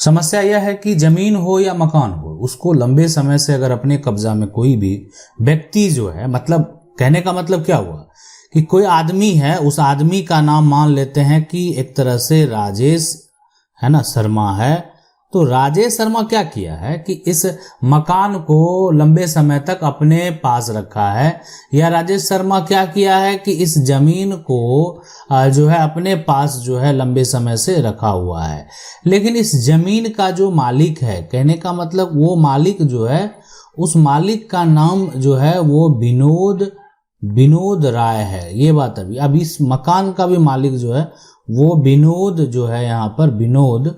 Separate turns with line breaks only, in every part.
समस्या यह है कि जमीन हो या मकान हो, उसको लंबे समय से अगर अपने कब्जा में कोई भी व्यक्ति जो है, मतलब कहने का मतलब क्या हुआ कि कोई आदमी है, उस आदमी का नाम मान लेते हैं कि एक तरह से राजेश है ना, शर्मा है। तो राजेश शर्मा क्या किया है कि इस मकान को लंबे समय तक अपने पास रखा है, या राजेश शर्मा क्या किया है कि इस जमीन को जो है अपने पास जो है लंबे समय से रखा हुआ है। लेकिन इस जमीन का जो मालिक है, कहने का मतलब वो मालिक जो है, उस मालिक का नाम जो है वो विनोद राय है। ये बात अब इस मकान का भी मालिक जो है वो विनोद जो है, यहाँ पर विनोद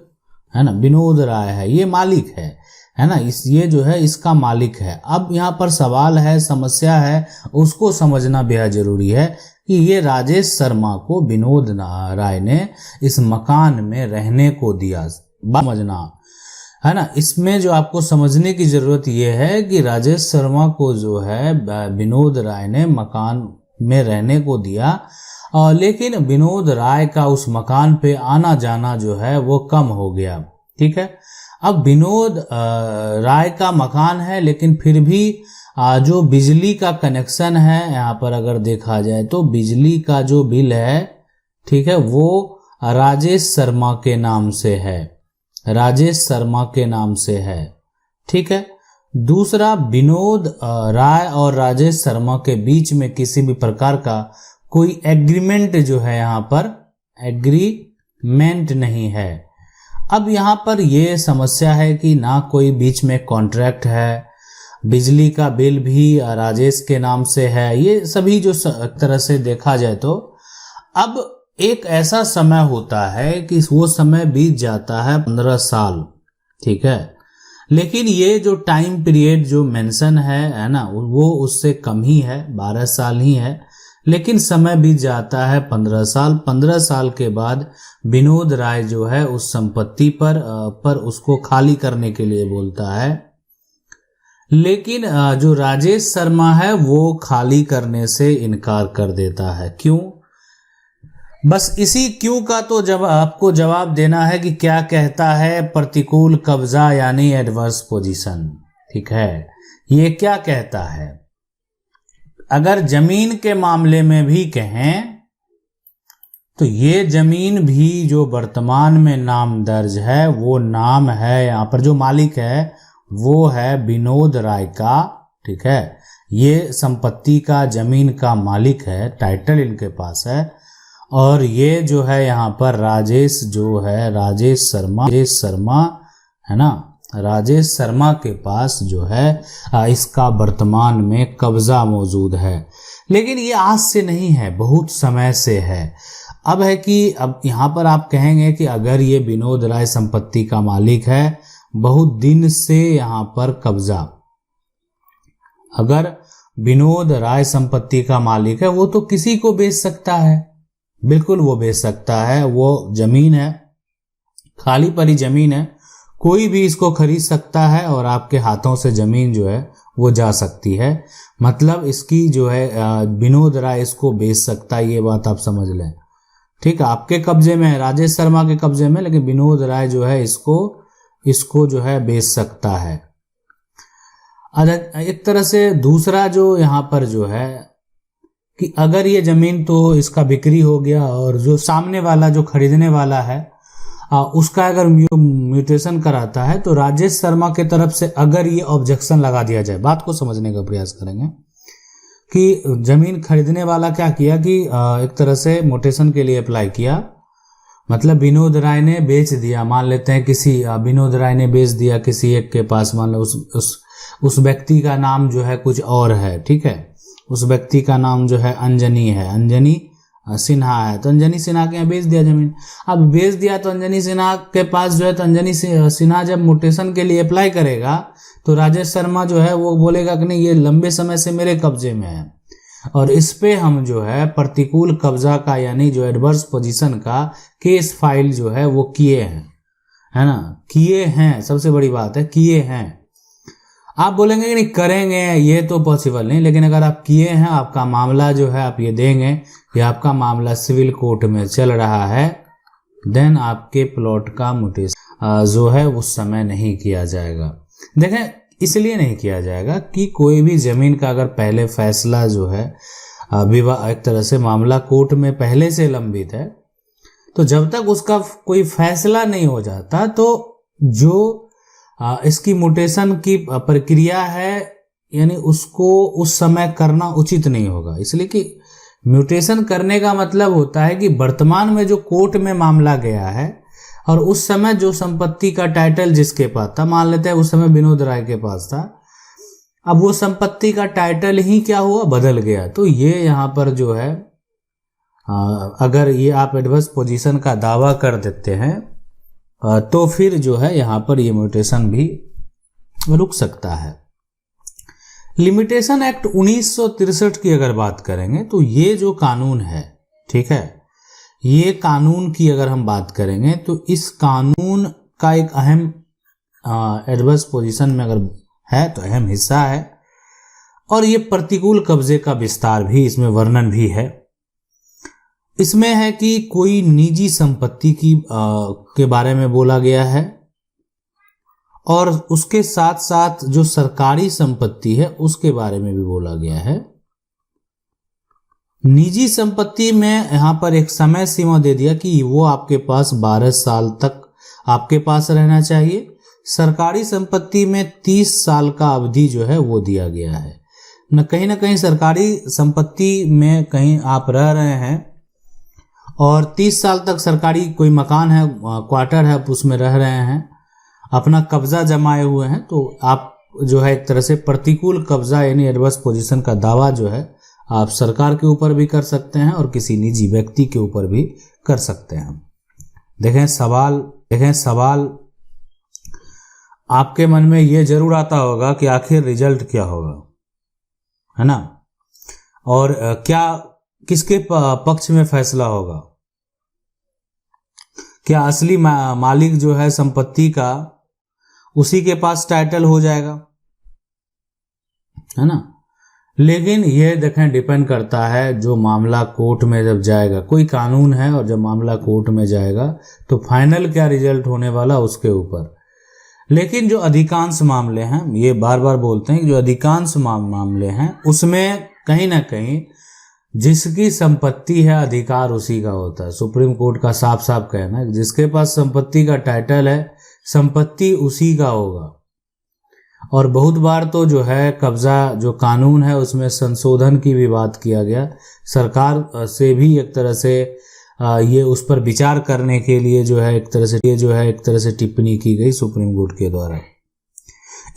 है ना, विनोद राय है, ये मालिक है ना, ये जो है इसका मालिक है। अब यहाँ पर सवाल है, समस्या है, उसको समझना बेहद जरूरी है कि ये राजेश शर्मा को विनोद राय ने इस मकान में रहने को दिया। समझना है ना, इसमें जो आपको समझने की जरूरत ये है कि राजेश शर्मा को जो है विनोद राय ने मकान में रहने को दिया, लेकिन विनोद राय का उस मकान पे आना जाना जो है वो कम हो गया। ठीक है, अब विनोद राय का मकान है, लेकिन फिर भी जो बिजली का कनेक्शन है, यहाँ पर अगर देखा जाए तो बिजली का जो बिल है, ठीक है, वो राजेश शर्मा के नाम से है, राजेश शर्मा के नाम से है। ठीक है, दूसरा, विनोद राय और राजेश शर्मा के बीच में किसी भी प्रकार का कोई एग्रीमेंट जो है, यहाँ पर एग्रीमेंट नहीं है। अब यहाँ पर ये समस्या है कि ना कोई बीच में कॉन्ट्रैक्ट है, बिजली का बिल भी राजेश के नाम से है, ये सभी जो एक तरह से देखा जाए तो अब एक ऐसा समय होता है कि वो समय बीत जाता है 15 साल। ठीक है, लेकिन ये जो टाइम पीरियड जो मेंशन है ना, वो उससे कम ही है, 12 साल ही है, लेकिन समय बीत जाता है 15 साल। 15 साल के बाद विनोद राय जो है उस संपत्ति पर उसको खाली करने के लिए बोलता है, लेकिन जो राजेश शर्मा है वो खाली करने से इनकार कर देता है। क्यों? बस इसी क्यों का तो जब आपको जवाब देना है कि क्या कहता है प्रतिकूल कब्जा यानी एडवर्स पोजीशन। ठीक है, ये क्या कहता है? अगर जमीन के मामले में भी कहें तो ये जमीन भी जो वर्तमान में नाम दर्ज है, वो नाम है, यहाँ पर जो मालिक है वो है विनोद राय का। ठीक है, ये संपत्ति का, जमीन का मालिक है, टाइटल इनके पास है, और ये जो है यहाँ पर राजेश जो है, राजेश शर्मा है ना, राजेश शर्मा के पास जो है इसका वर्तमान में कब्जा मौजूद है। लेकिन ये आज से नहीं है, बहुत समय से है। अब है कि अब यहाँ पर आप कहेंगे कि अगर ये विनोद राय संपत्ति का मालिक है, बहुत दिन से यहाँ पर कब्जा, अगर विनोद राय संपत्ति का मालिक है, वो तो किसी को बेच सकता है, बिल्कुल वो बेच सकता है। वो जमीन है, खाली पड़ी जमीन है, कोई भी इसको खरीद सकता है और आपके हाथों से जमीन जो है वो जा सकती है। मतलब इसकी जो है विनोद राय इसको बेच सकता है, ये बात आप समझ लें। ठीक है, आपके कब्जे में है, राजेश शर्मा के कब्जे में, लेकिन विनोद राय जो है इसको जो है बेच सकता है। एक तरह से दूसरा जो यहाँ पर जो है कि अगर ये जमीन तो इसका बिक्री हो गया और जो सामने वाला जो खरीदने वाला है उसका अगर म्यूटेशन कराता है, तो राजेश शर्मा के तरफ से अगर ये ऑब्जेक्शन लगा दिया जाए, बात को समझने का प्रयास करेंगे कि जमीन खरीदने वाला क्या किया कि एक तरह से म्यूटेशन के लिए अप्लाई किया, मतलब विनोद राय ने बेच दिया, मान लेते हैं किसी विनोद राय ने बेच दिया किसी एक के पास, मान लो उस व्यक्ति का नाम जो है कुछ और है। ठीक है, उस व्यक्ति का नाम जो है अंजनी है, अंजनी सिन्हा है, तो अंजनी सिन्हा के यहाँ बेच दिया जमीन। अब बेच दिया तो अंजनी सिन्हा के पास जो है, तो अंजनी सिन्हा जब म्यूटेशन के लिए अप्लाई करेगा तो राजेश शर्मा जो है वो बोलेगा कि नहीं, ये लंबे समय से मेरे कब्जे में है, और इस पे हम जो है प्रतिकूल कब्जा का यानी जो एडवर्स पोजीशन का केस फाइल जो है वो किए हैं, है ना, किए हैं, सबसे बड़ी बात है किए हैं। आप बोलेंगे कि नहीं करेंगे, ये तो पॉसिबल नहीं, लेकिन अगर आप किए हैं, आपका मामला जो है आप ये देंगे कि आपका मामला सिविल कोर्ट में चल रहा है, देन आपके प्लॉट का म्यूटेशन। जो है उस समय नहीं किया जाएगा। देखें, इसलिए नहीं किया जाएगा कि कोई भी जमीन का अगर पहले फैसला जो है विवाह, एक तरह से मामला कोर्ट में पहले से लंबित है, तो जब तक उसका कोई फैसला नहीं हो जाता तो जो इसकी म्यूटेशन की प्रक्रिया है यानी उसको उस समय करना उचित नहीं होगा। इसलिए कि म्यूटेशन करने का मतलब होता है कि वर्तमान में जो कोर्ट में मामला गया है और उस समय जो संपत्ति का टाइटल जिसके पास था, मान लेते हैं उस समय विनोद राय के पास था, अब वो संपत्ति का टाइटल ही क्या हुआ, बदल गया। तो ये यहाँ पर जो है अगर ये आप एडवर्स पोजीशन का दावा कर देते हैं तो फिर जो है यहाँ पर ये म्यूटेशन भी रुक सकता है। लिमिटेशन एक्ट 1963 की अगर बात करेंगे तो ये जो कानून है, ठीक है, ये कानून की अगर हम बात करेंगे तो इस कानून का एक अहम एडवर्स पोजीशन में अगर है तो अहम हिस्सा है, और ये प्रतिकूल कब्जे का विस्तार भी इसमें वर्णन भी है। इसमें है कि कोई निजी संपत्ति की के बारे में बोला गया है और उसके साथ साथ जो सरकारी संपत्ति है उसके बारे में भी बोला गया है। निजी संपत्ति में यहां पर एक समय सीमा दे दिया कि वो आपके पास 12 साल तक आपके पास रहना चाहिए। सरकारी संपत्ति में 30 साल का अवधि जो है वो दिया गया है। न कहीं सरकारी संपत्ति में कहीं आप रह रहे हैं और 30 साल तक सरकारी कोई मकान है, क्वार्टर है, आप उसमें रह रहे हैं, अपना कब्जा जमाए हुए हैं, तो आप जो है एक तरह से प्रतिकूल कब्जा यानी एडवर्स पोजीशन का दावा जो है आप सरकार के ऊपर भी कर सकते हैं और किसी निजी व्यक्ति के ऊपर भी कर सकते हैं। देखें सवाल आपके मन में ये जरूर आता होगा कि आखिर रिजल्ट क्या होगा, है ना, और क्या किसके पक्ष में फैसला होगा। क्या असली मालिक जो है संपत्ति का उसी के पास टाइटल हो जाएगा, है ना। लेकिन ये देखें डिपेंड करता है जो मामला कोर्ट में जब जाएगा, कोई कानून है और जब मामला कोर्ट में जाएगा तो फाइनल क्या रिजल्ट होने वाला उसके ऊपर। लेकिन जो अधिकांश मामले हैं, ये बार बार बोलते हैं कि जो अधिकांश मामले हैं उसमें कहीं ना कहीं जिसकी संपत्ति है अधिकार उसी का होता है। सुप्रीम कोर्ट का साफ साफ कहना है जिसके पास संपत्ति का टाइटल है संपत्ति उसी का होगा। और बहुत बार तो जो है कब्जा जो कानून है उसमें संशोधन की भी बात किया गया, सरकार से भी एक तरह से ये उस पर विचार करने के लिए जो है एक तरह से टिप्पणी की गई सुप्रीम कोर्ट के द्वारा।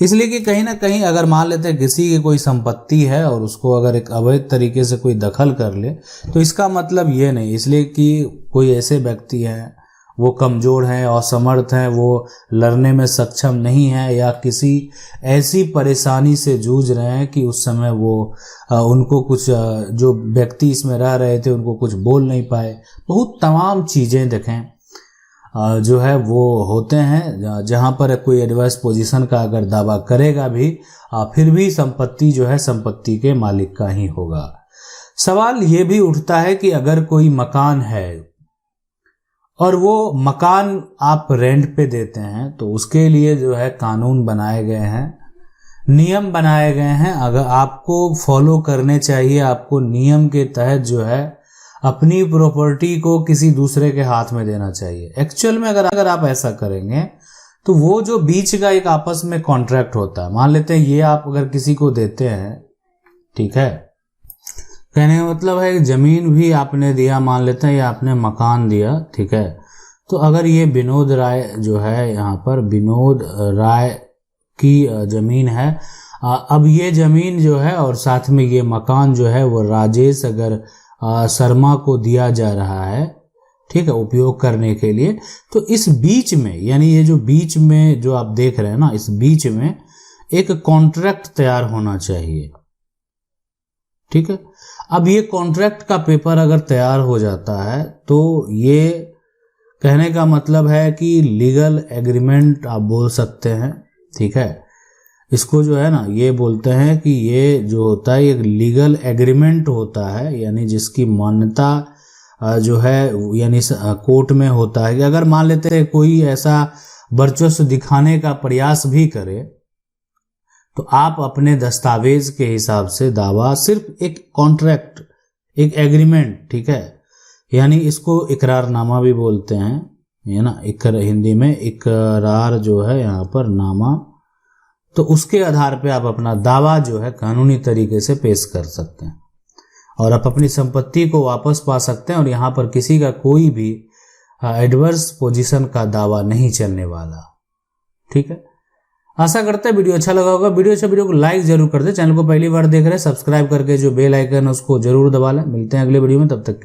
इसलिए कि कहीं ना कहीं अगर मान लेते हैं किसी की कोई संपत्ति है और उसको अगर एक अवैध तरीके से कोई दखल कर ले तो इसका मतलब ये नहीं इसलिए कि कोई ऐसे व्यक्ति हैं वो कमज़ोर हैं, असमर्थ हैं, वो लड़ने में सक्षम नहीं है या किसी ऐसी परेशानी से जूझ रहे हैं कि उस समय वो उनको कुछ जो व्यक्ति इसमें रह रहे थे उनको कुछ बोल नहीं पाए। बहुत तमाम चीज़ें देखें जो है वो होते हैं जहाँ पर कोई एडवर्स पोजीशन का अगर दावा करेगा भी फिर भी संपत्ति जो है संपत्ति के मालिक का ही होगा। सवाल ये भी उठता है कि अगर कोई मकान है और वो मकान आप रेंट पे देते हैं तो उसके लिए जो है कानून बनाए गए हैं, नियम बनाए गए हैं, अगर आपको फॉलो करने चाहिए। आपको नियम के तहत जो है अपनी प्रॉपर्टी को किसी दूसरे के हाथ में देना चाहिए। एक्चुअल में अगर आप ऐसा करेंगे तो वो जो बीच का एक आपस में कॉन्ट्रैक्ट होता है, मान लेते हैं ये आप अगर किसी को देते हैं, ठीक है, कहने का मतलब है कि जमीन भी आपने दिया, मान लेते हैं या आपने मकान दिया, ठीक है। तो अगर ये विनोद राय जो है यहाँ पर विनोद राय की जमीन है, अब ये जमीन जो है और साथ में ये मकान जो है वो राजेश अगर शर्मा को दिया जा रहा है, ठीक है, उपयोग करने के लिए, तो इस बीच में यानी ये जो बीच में जो आप देख रहे हैं ना, इस बीच में एक कॉन्ट्रैक्ट तैयार होना चाहिए, ठीक है। अब ये कॉन्ट्रैक्ट का पेपर अगर तैयार हो जाता है तो ये कहने का मतलब है कि लीगल एग्रीमेंट आप बोल सकते हैं, ठीक है। इसको जो है ना ये बोलते हैं कि ये जो होता है एक लीगल एग्रीमेंट होता है, यानी जिसकी मान्यता जो है यानी कोर्ट में होता है कि अगर मान लेते हैं कोई ऐसा वर्चस्व दिखाने का प्रयास भी करे तो आप अपने दस्तावेज के हिसाब से दावा, सिर्फ एक कॉन्ट्रैक्ट, एक एग्रीमेंट, ठीक है, यानी इसको इकरारनामा भी बोलते हैं, है ना, हिंदी में इकरार जो है यहाँ पर नामा, तो उसके आधार पे आप अपना दावा जो है कानूनी तरीके से पेश कर सकते हैं और आप अपनी संपत्ति को वापस पा सकते हैं और यहाँ पर किसी का कोई भी एडवर्स पोजीशन का दावा नहीं चलने वाला। ठीक है, आशा करते हैं वीडियो अच्छा लगा होगा। वीडियो को लाइक जरूर कर दे। चैनल को पहली बार देख रहे हैं सब्सक्राइब करके जो बेल आइकन है उसको जरूर दबा लें। मिलते हैं अगले वीडियो में, तब तक